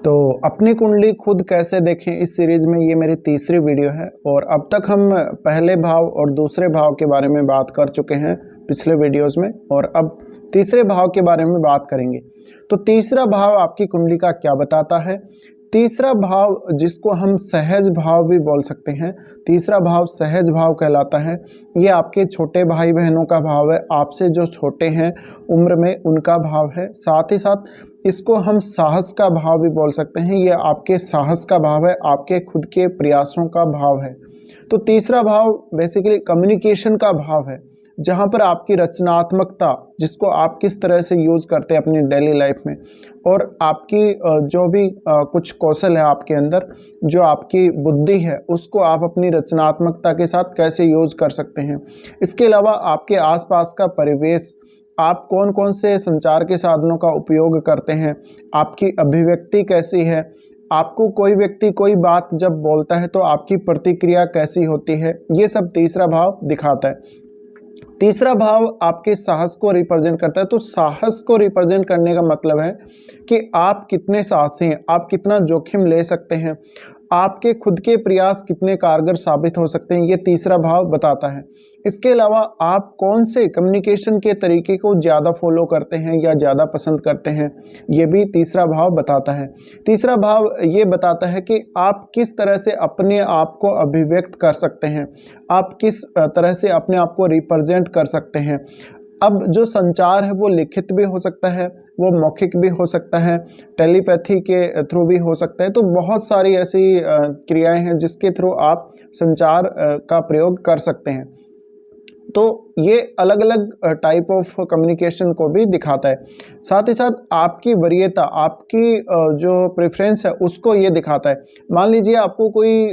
तो अपनी कुंडली खुद कैसे देखें, इस सीरीज़ में ये मेरी तीसरी वीडियो है। और अब तक हम पहले भाव और दूसरे भाव के बारे में बात कर चुके हैं पिछले वीडियोस में, और अब तीसरे भाव के बारे में बात करेंगे। तो तीसरा भाव आपकी कुंडली का क्या बताता है। तीसरा भाव, जिसको हम सहज भाव भी बोल सकते हैं, तीसरा भाव सहज भाव कहलाता है। ये आपके छोटे भाई बहनों का भाव है, आपसे जो छोटे हैं उम्र में उनका भाव है। साथ ही साथ इसको हम साहस का भाव भी बोल सकते हैं। ये आपके साहस का भाव है, आपके खुद के प्रयासों का भाव है। तो तीसरा भाव बेसिकली कम्युनिकेशन का भाव है, जहाँ पर आपकी रचनात्मकता, जिसको आप किस तरह से यूज़ करते हैं अपनी डेली लाइफ में, और आपकी जो भी कुछ कौशल है आपके अंदर, जो आपकी बुद्धि है, उसको आप अपनी रचनात्मकता के साथ कैसे यूज़ कर सकते हैं। इसके अलावा आपके आसपास का परिवेश, आप कौन कौन से संचार के साधनों का उपयोग करते हैं, आपकी अभिव्यक्ति कैसी है, आपको कोई व्यक्ति कोई बात जब बोलता है तो आपकी प्रतिक्रिया कैसी होती है, ये सब तीसरा भाव दिखाता है। तीसरा भाव आपके साहस को रिप्रेजेंट करता है। तो साहस को रिप्रेजेंट करने का मतलब है कि आप कितने साहसी हैं, आप कितना जोखिम ले सकते हैं, आपके खुद के प्रयास कितने कारगर साबित हो सकते हैं, ये तीसरा भाव बताता है। इसके अलावा आप कौन से कम्युनिकेशन के तरीके को ज़्यादा फॉलो करते हैं या ज़्यादा पसंद करते हैं, ये भी तीसरा भाव बताता है। तीसरा भाव ये बताता है कि आप किस तरह से अपने आप को अभिव्यक्त कर सकते हैं, आप किस तरह से अपने आप को रिप्रेजेंट कर सकते हैं। अब जो संचार है वो लिखित भी हो सकता है, वो मौखिक भी हो सकता है, टेलीपैथी के थ्रू भी हो सकता है। तो बहुत सारी ऐसी क्रियाएं हैं जिसके थ्रू आप संचार का प्रयोग कर सकते हैं। तो ये अलग अलग टाइप ऑफ कम्युनिकेशन को भी दिखाता है। साथ ही साथ आपकी वरीयता, आपकी जो प्रेफरेंस है, उसको ये दिखाता है। मान लीजिए आपको कोई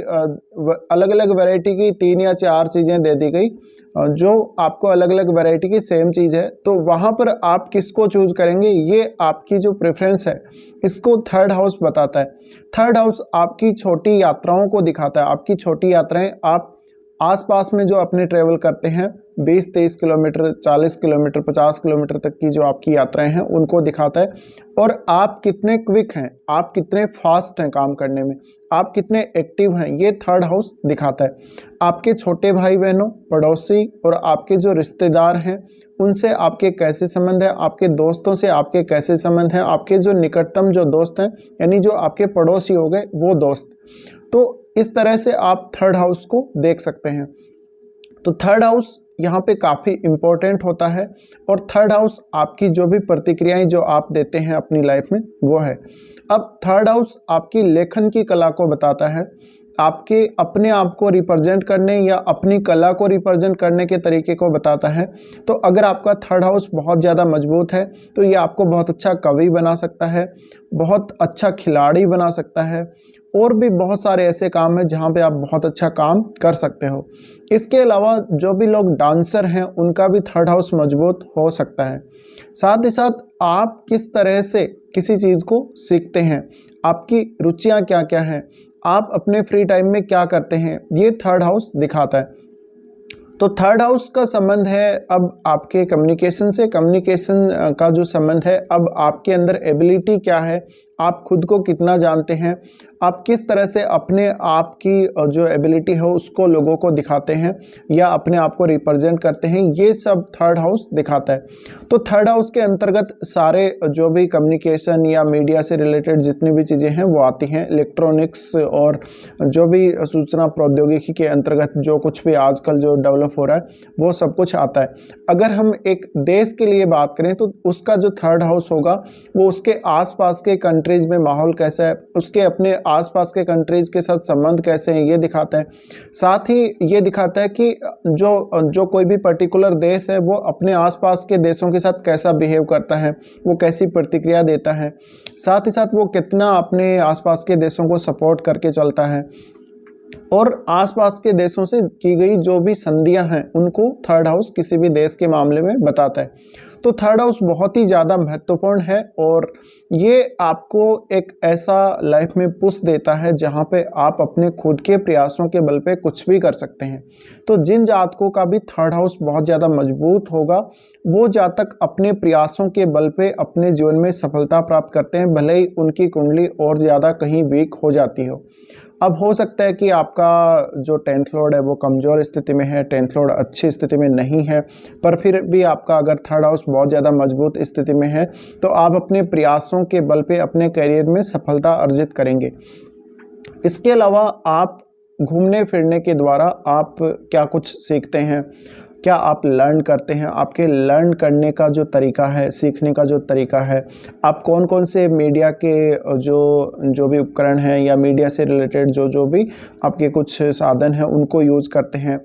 अलग अलग वैरायटी की 3 या 4 चीज़ें दे दी गई, जो आपको अलग अलग वैरायटी की सेम चीज़ है, तो वहाँ पर आप किसको चूज़ करेंगे, ये आपकी जो प्रेफरेंस है, इसको थर्ड हाउस बताता है। थर्ड हाउस आपकी छोटी यात्राओं को दिखाता है। आपकी छोटी यात्राएं, आप आसपास में जो अपने ट्रेवल करते हैं, 20-23 किलोमीटर, 40 किलोमीटर, 50 किलोमीटर तक की जो आपकी यात्राएं हैं, उनको दिखाता है। और आप कितने क्विक हैं, आप कितने फास्ट हैं काम करने में, आप कितने एक्टिव हैं, ये थर्ड हाउस दिखाता है। आपके छोटे भाई बहनों, पड़ोसी और आपके जो रिश्तेदार हैं, उनसे आपके कैसे संबंध हैं, आपके दोस्तों से आपके कैसे संबंध हैं, आपके जो निकटतम जो दोस्त हैं, यानी जो आपके पड़ोसी हो गए वो दोस्त। तो इस तरह से आप थर्ड हाउस को देख सकते हैं। तो थर्ड हाउस यहाँ पे काफ़ी इम्पोर्टेंट होता है, और थर्ड हाउस आपकी जो भी प्रतिक्रियाएं जो आप देते हैं अपनी लाइफ में, वो है। अब थर्ड हाउस आपकी लेखन की कला को बताता है, आपके अपने आप को रिप्रेजेंट करने या अपनी कला को रिप्रेजेंट करने के तरीके को बताता है। तो अगर आपका थर्ड हाउस बहुत ज़्यादा मजबूत है तो ये आपको बहुत अच्छा कवि बना सकता है, बहुत अच्छा खिलाड़ी बना सकता है, और भी बहुत सारे ऐसे काम हैं जहाँ पे आप बहुत अच्छा काम कर सकते हो। इसके अलावा जो भी लोग डांसर हैं, उनका भी थर्ड हाउस मजबूत हो सकता है। साथ ही साथ आप किस तरह से किसी चीज़ को सीखते हैं, आपकी रुचियाँ क्या क्या हैं, आप अपने फ्री टाइम में क्या करते हैं, ये थर्ड हाउस दिखाता है। तो थर्ड हाउस का संबंध है अब आपके कम्युनिकेशन से। कम्युनिकेशन का जो संबंध है, अब आपके अंदर एबिलिटी क्या है, आप खुद को कितना जानते हैं, आप किस तरह से अपने आप की जो एबिलिटी है उसको लोगों को दिखाते हैं या अपने आप को रिप्रेजेंट करते हैं, ये सब थर्ड हाउस दिखाता है। तो थर्ड हाउस के अंतर्गत सारे जो भी कम्युनिकेशन या मीडिया से रिलेटेड जितनी भी चीज़ें हैं वो आती हैं। इलेक्ट्रॉनिक्स और जो भी सूचना प्रौद्योगिकी के अंतर्गत जो कुछ भी आजकल जो डेवलप हो रहा है, वो सब कुछ आता है। अगर हम एक देश के लिए बात करें तो उसका जो थर्ड हाउस होगा, वो उसके आसपास के कंट्रीज़ में माहौल कैसा है, उसके अपने आसपास के कंट्रीज़ के साथ संबंध कैसे हैं, ये दिखाता है। साथ ही ये दिखाता है कि जो कोई भी पर्टिकुलर देश है, वो अपने आसपास के देशों के साथ कैसा बिहेव करता है, वो कैसी प्रतिक्रिया देता है। साथ ही साथ वो कितना अपने आसपास के देशों को सपोर्ट करके चलता है, और आसपास के देशों से की गई जो भी संधियां हैं, उनको थर्ड हाउस किसी भी देश के मामले में बताता है। तो थर्ड हाउस बहुत ही ज़्यादा महत्वपूर्ण है और ये आपको एक ऐसा लाइफ में पुश देता है जहाँ पे आप अपने खुद के प्रयासों के बल पे कुछ भी कर सकते हैं। तो जिन जातकों का भी थर्ड हाउस बहुत ज़्यादा मजबूत होगा, वो जातक अपने प्रयासों के बल पे अपने जीवन में सफलता प्राप्त करते हैं, भले ही उनकी कुंडली और ज़्यादा कहीं वीक हो जाती हो। अब हो सकता है कि आपका जो 10th लॉर्ड है वो कमज़ोर स्थिति में है, 10th लॉर्ड अच्छी स्थिति में नहीं है, पर फिर भी आपका अगर थर्ड हाउस बहुत ज़्यादा मजबूत स्थिति में है तो आप अपने प्रयासों के बल पे अपने करियर में सफलता अर्जित करेंगे। इसके अलावा आप घूमने फिरने के द्वारा आप क्या कुछ सीखते हैं, क्या आप लर्न करते हैं, आपके लर्न करने का जो तरीका है, सीखने का जो तरीका है, आप कौन कौन से मीडिया के जो भी उपकरण हैं या मीडिया से रिलेटेड जो भी आपके कुछ साधन हैं उनको यूज़ करते हैं,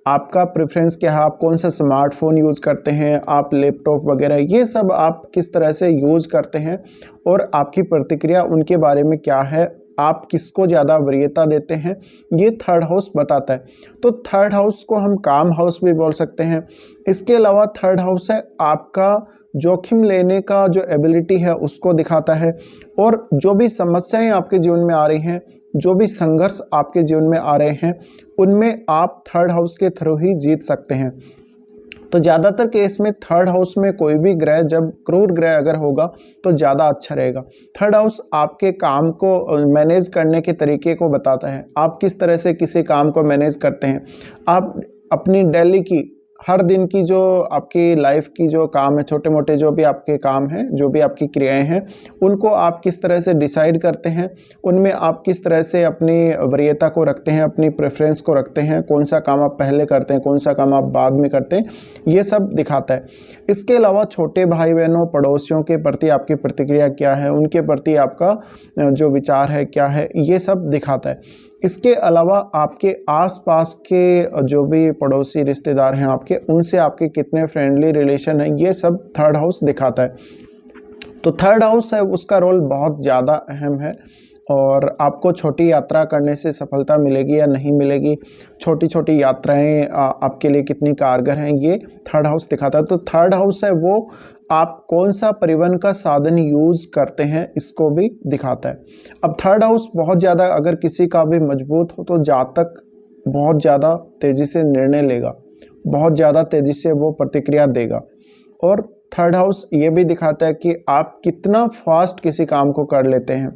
आपका प्रेफरेंस क्या है, आप कौन सा स्मार्टफोन यूज़ करते हैं, आप लैपटॉप वगैरह, ये सब आप किस तरह से यूज़ करते हैं और आपकी प्रतिक्रिया उनके बारे में क्या है, आप किसको ज़्यादा वरीयता देते हैं, ये थर्ड हाउस बताता है। तो थर्ड हाउस को हम काम हाउस भी बोल सकते हैं। इसके अलावा थर्ड हाउस है आपका जोखिम लेने का जो एबिलिटी है उसको दिखाता है और जो भी समस्याएं आपके जीवन में आ रही हैं, जो भी संघर्ष आपके जीवन में आ रहे हैं, उनमें आप थर्ड हाउस के थ्रू ही जीत सकते हैं। तो ज़्यादातर केस में थर्ड हाउस में कोई भी ग्रह जब क्रूर ग्रह अगर होगा तो ज़्यादा अच्छा रहेगा। थर्ड हाउस आपके काम को मैनेज करने के तरीके को बताता है, आप किस तरह से किसी काम को मैनेज करते हैं, आप अपनी डेली की हर दिन की जो आपकी लाइफ की जो काम है, छोटे मोटे जो भी आपके काम हैं, जो भी आपकी क्रियाएं हैं, उनको आप किस तरह से डिसाइड करते हैं, उनमें आप किस तरह से अपनी वरीयता को रखते हैं, अपनी प्रेफरेंस को रखते हैं, कौन सा काम आप पहले करते हैं, कौन सा काम आप बाद में करते हैं, ये सब दिखाता है। इसके अलावा छोटे भाई बहनों, पड़ोसियों के प्रति आपकी प्रतिक्रिया क्या है, उनके प्रति आपका जो विचार है क्या है, ये सब दिखाता है। इसके अलावा आपके आसपास के जो भी पड़ोसी रिश्तेदार हैं आपके, उनसे आपके कितने फ्रेंडली रिलेशन हैं, ये सब थर्ड हाउस दिखाता है। तो थर्ड हाउस है उसका रोल बहुत ज़्यादा अहम है और आपको छोटी यात्रा करने से सफलता मिलेगी या नहीं मिलेगी, छोटी छोटी यात्राएं आपके लिए कितनी कारगर हैं, ये थर्ड हाउस दिखाता है। तो थर्ड हाउस है वो आप कौन सा परिवहन का साधन यूज़ करते हैं इसको भी दिखाता है। अब थर्ड हाउस बहुत ज़्यादा अगर किसी का भी मजबूत हो तो जातक बहुत ज़्यादा तेज़ी से निर्णय लेगा, बहुत ज़्यादा तेज़ी से वो प्रतिक्रिया देगा। और थर्ड हाउस ये भी दिखाता है कि आप कितना फास्ट किसी काम को कर लेते हैं,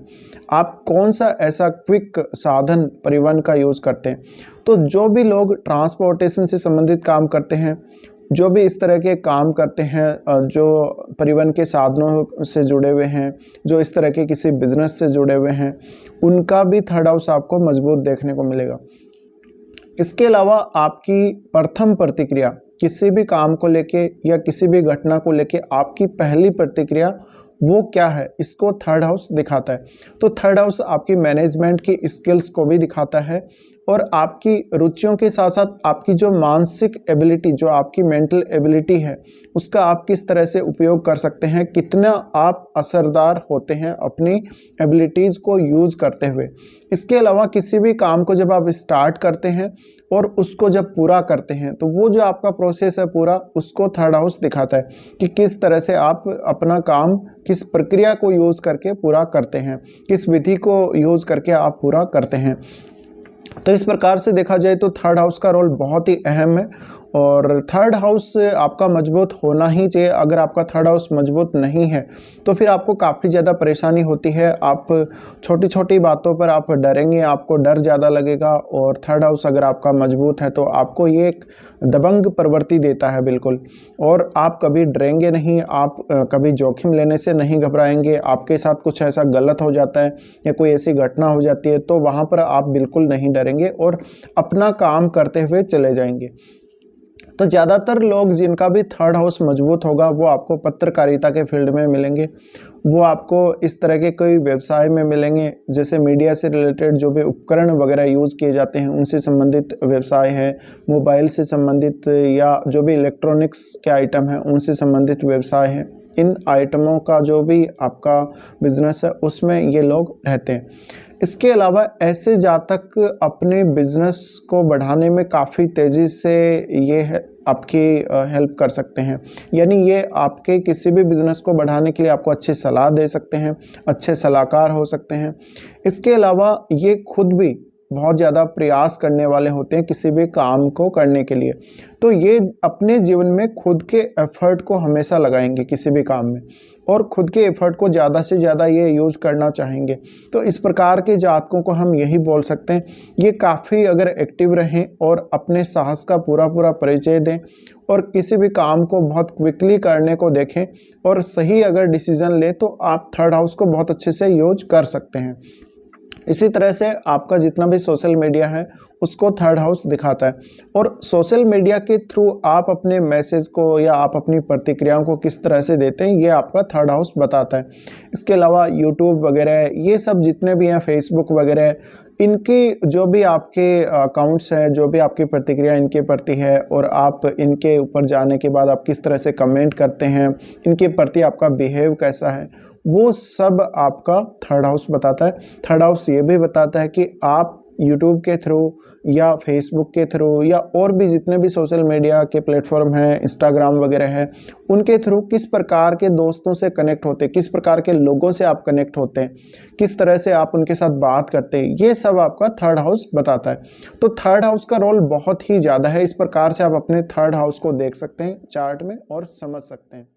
आप कौन सा ऐसा क्विक साधन परिवहन का यूज़ करते हैं। तो जो भी लोग ट्रांसपोर्टेशन से संबंधित काम करते हैं, जो भी इस तरह के काम करते हैं, जो परिवहन के साधनों से जुड़े हुए हैं, जो इस तरह के किसी बिजनेस से जुड़े हुए हैं, उनका भी थर्ड हाउस आपको मजबूत देखने को मिलेगा। इसके अलावा आपकी प्रथम प्रतिक्रिया किसी भी काम को लेके या किसी भी घटना को लेके आपकी पहली प्रतिक्रिया वो क्या है, इसको थर्ड हाउस दिखाता है। तो थर्ड हाउस आपकी मैनेजमेंट की स्किल्स को भी दिखाता है और आपकी रुचियों के साथ साथ आपकी जो मानसिक एबिलिटी, जो आपकी मेंटल एबिलिटी है, उसका आप किस तरह से उपयोग कर सकते हैं, कितना आप असरदार होते हैं अपनी एबिलिटीज़ को यूज़ करते हुए। इसके अलावा किसी भी काम को जब आप स्टार्ट करते हैं और उसको जब पूरा करते हैं तो वो जो आपका प्रोसेस है पूरा, उसको थर्ड हाउस दिखाता है कि किस तरह से आप अपना काम किस प्रक्रिया को यूज़ करके पूरा करते हैं, किस विधि को यूज़ करके आप पूरा करते हैं। तो इस प्रकार से देखा जाए तो थर्ड हाउस का रोल बहुत ही अहम है और थर्ड हाउस आपका मजबूत होना ही चाहिए। अगर आपका थर्ड हाउस मजबूत नहीं है तो फिर आपको काफ़ी ज़्यादा परेशानी होती है, आप छोटी छोटी बातों पर आप डरेंगे, आपको डर ज़्यादा लगेगा। और थर्ड हाउस अगर आपका मजबूत है तो आपको ये एक दबंग प्रवृत्ति देता है बिल्कुल, और आप कभी डरेंगे नहीं, आप कभी जोखिम लेने से नहीं घबराएंगे। आपके साथ कुछ ऐसा गलत हो जाता है या कोई ऐसी घटना हो जाती है तो वहाँ पर आप बिल्कुल नहीं डरेंगे और अपना काम करते हुए चले जाएंगे। तो ज़्यादातर लोग जिनका भी थर्ड हाउस मजबूत होगा वो आपको पत्रकारिता के फील्ड में मिलेंगे, वो आपको इस तरह के कोई व्यवसाय में मिलेंगे, जैसे मीडिया से रिलेटेड जो भी उपकरण वगैरह यूज़ किए जाते हैं उनसे संबंधित व्यवसाय है, मोबाइल से संबंधित या जो भी इलेक्ट्रॉनिक्स के आइटम हैं उनसे संबंधित व्यवसाय है। इन आइटमों का जो भी आपका बिजनेस है उसमें ये लोग रहते हैं। इसके अलावा ऐसे जातक अपने बिजनेस को बढ़ाने में काफ़ी तेज़ी से ये है आपकी हेल्प कर सकते हैं। यानी ये आपके किसी भी बिज़नेस को बढ़ाने के लिए आपको अच्छी सलाह दे सकते हैं, अच्छे सलाहकार हो सकते हैं। इसके अलावा ये खुद भी बहुत ज़्यादा प्रयास करने वाले होते हैं किसी भी काम को करने के लिए। तो ये अपने जीवन में खुद के एफ़र्ट को हमेशा लगाएंगे किसी भी काम में, और खुद के एफ़र्ट को ज़्यादा से ज़्यादा ये यूज़ करना चाहेंगे। तो इस प्रकार के जातकों को हम यही बोल सकते हैं, ये काफ़ी अगर एक्टिव रहें और अपने साहस का पूरा परिचय दें और किसी भी काम को बहुत क्विकली करने को देखें और सही अगर डिसीज़न लें, तो आप थर्ड हाउस को बहुत अच्छे से यूज़ कर सकते हैं। इसी तरह से आपका जितना भी सोशल मीडिया है उसको थर्ड हाउस दिखाता है, और सोशल मीडिया के थ्रू आप अपने मैसेज को या आप अपनी प्रतिक्रियाओं को किस तरह से देते हैं, ये आपका थर्ड हाउस बताता है। इसके अलावा यूट्यूब वगैरह ये सब जितने भी हैं, फेसबुक वगैरह, इनकी जो भी आपके अकाउंट्स हैं, जो भी आपकी प्रतिक्रिया इनके प्रति है और आप इनके ऊपर जाने के बाद आप किस तरह से कमेंट करते हैं, इनके प्रति आपका बिहेव कैसा है, वो सब आपका थर्ड हाउस बताता है। थर्ड हाउस ये भी बताता है कि आप यूट्यूब के थ्रू या फेसबुक के थ्रू या और भी जितने भी सोशल मीडिया के प्लेटफॉर्म हैं, इंस्टाग्राम वगैरह हैं, उनके थ्रू किस प्रकार के दोस्तों से कनेक्ट होते हैं, किस प्रकार के लोगों से आप कनेक्ट होते हैं, किस तरह से आप उनके साथ बात करते हैं, ये सब आपका थर्ड हाउस बताता है। तो थर्ड हाउस का रोल बहुत ही ज़्यादा है। इस प्रकार से आप अपने थर्ड हाउस को देख सकते हैं चार्ट में और समझ सकते हैं।